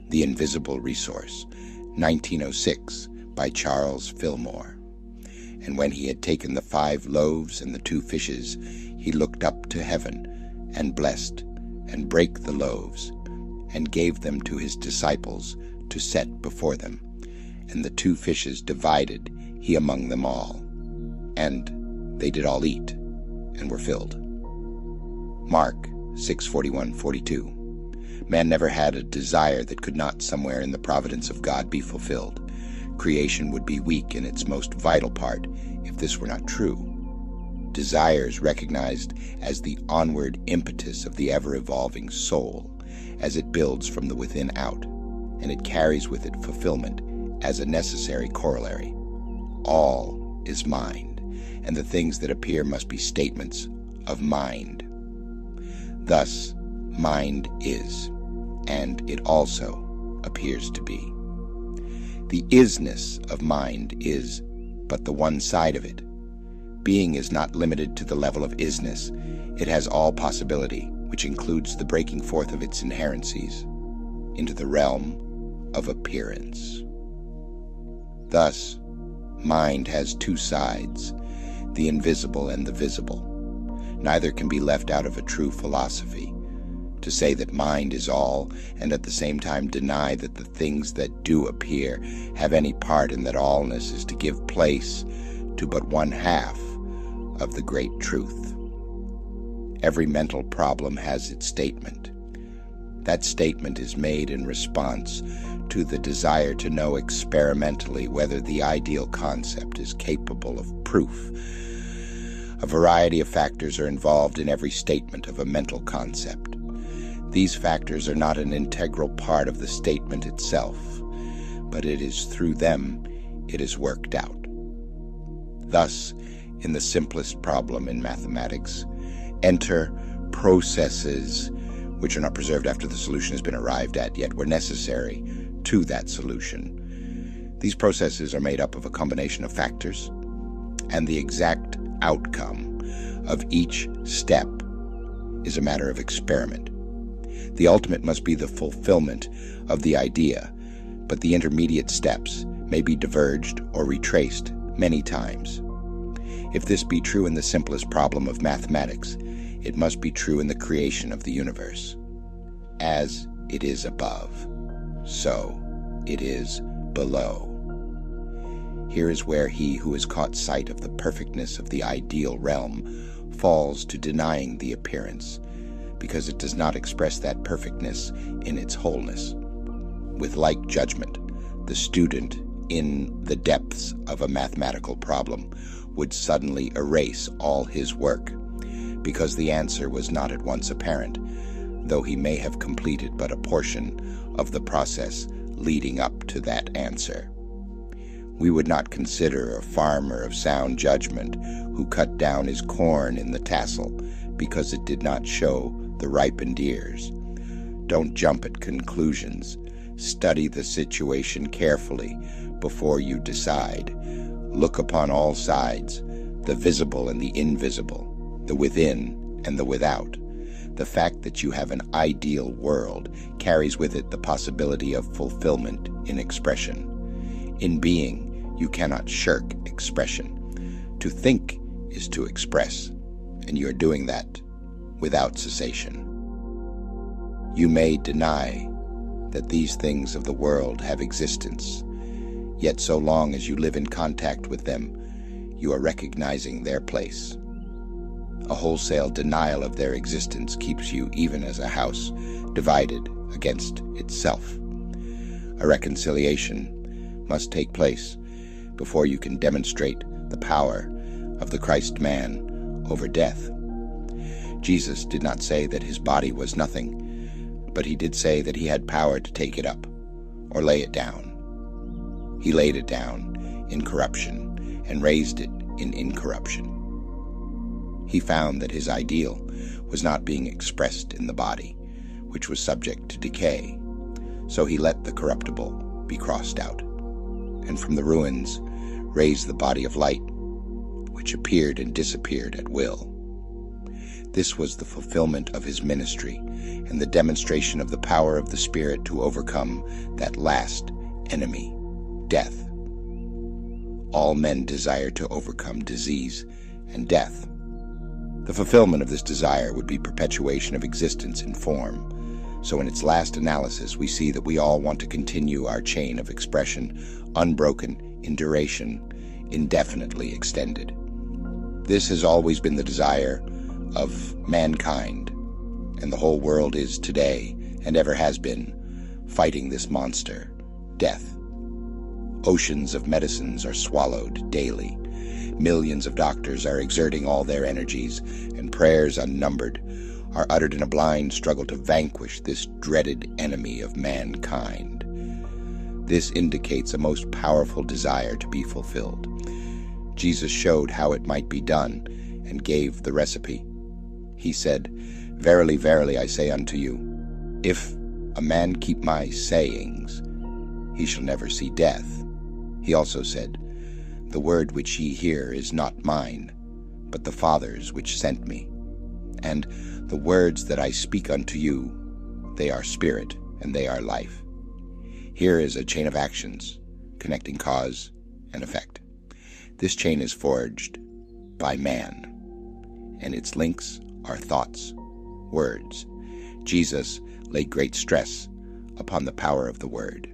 The Invisible Resource, 1906, by Charles Fillmore. And when he had taken the 5 loaves and the 2 fishes, he looked up to heaven, and blessed, and brake the loaves, and gave them to his disciples to set before them. And the 2 fishes divided he among them all. And they did all eat, and were filled. Mark 6:41-42. Man never had a desire that could not somewhere in the providence of God be fulfilled. Creation would be weak in its most vital part if this were not true. Desire is recognized as the onward impetus of the ever-evolving soul, as it builds from the within out, and it carries with it fulfillment as a necessary corollary. All is mind, and the things that appear must be statements of mind. Thus, mind is, and it also appears to be. The isness of mind is but the one side of it. Being is not limited to the level of isness. It has all possibility, which includes the breaking forth of its inherencies into the realm of appearance. Thus, mind has 2 sides, the invisible and the visible. Neither can be left out of a true philosophy. To say that mind is all, and at the same time deny that the things that do appear have any part in that allness, is to give place to but one half of the great truth. Every mental problem has its statement. That statement is made in response to the desire to know experimentally whether the ideal concept is capable of proof. A variety of factors are involved in every statement of a mental concept. These factors are not an integral part of the statement itself, but it is through them it is worked out. Thus, in the simplest problem in mathematics, enter processes which are not preserved after the solution has been arrived at, yet were necessary to that solution. These processes are made up of a combination of factors, and the exact outcome of each step is a matter of experiment. The ultimate must be the fulfillment of the idea, but the intermediate steps may be diverged or retraced many times. If this be true in the simplest problem of mathematics, it must be true in the creation of the universe. As it is above, so it is below. Here is where he who has caught sight of the perfectness of the ideal realm falls to denying the appearance, because it does not express that perfectness in its wholeness. With like judgment, the student in the depths of a mathematical problem would suddenly erase all his work, because the answer was not at once apparent, though he may have completed but a portion of the process leading up to that answer. We would not consider a farmer of sound judgment who cut down his corn in the tassel because it did not show the ripened ears. Don't jump at conclusions. Study the situation carefully before you decide. Look upon all sides, the visible and the invisible, the within and the without. The fact that you have an ideal world carries with it the possibility of fulfillment in expression. In being, you cannot shirk expression. To think is to express, and you are doing that without cessation. You may deny that these things of the world have existence, yet so long as you live in contact with them, you are recognizing their place. A wholesale denial of their existence keeps you, even as a house, divided against itself. A reconciliation must take place before you can demonstrate the power of the Christ man over death. Jesus did not say that his body was nothing, but he did say that he had power to take it up or lay it down. He laid it down in corruption and raised it in incorruption. He found that his ideal was not being expressed in the body, which was subject to decay, so he let the corruptible be crossed out, and from the ruins raised the body of light, which appeared and disappeared at will. This was the fulfillment of his ministry and the demonstration of the power of the Spirit to overcome that last enemy, death. All men desire to overcome disease and death. The fulfillment of this desire would be perpetuation of existence in form. So in its last analysis, we see that we all want to continue our chain of expression, unbroken in duration, indefinitely extended. This has always been the desire of mankind, and the whole world is today, and ever has been, fighting this monster, death. Oceans of medicines are swallowed daily. Millions of doctors are exerting all their energies, and prayers unnumbered are uttered in a blind struggle to vanquish this dreaded enemy of mankind. This indicates a most powerful desire to be fulfilled. Jesus showed how it might be done and gave the recipe. He said, "Verily, verily, I say unto you, if a man keep my sayings, he shall never see death." He also said, "The word which ye hear is not mine, but the Father's which sent me. And the words that I speak unto you, they are spirit and they are life." Here is a chain of actions connecting cause and effect. This chain is forged by man, and its links are thoughts, words. Jesus laid great stress upon the power of the word.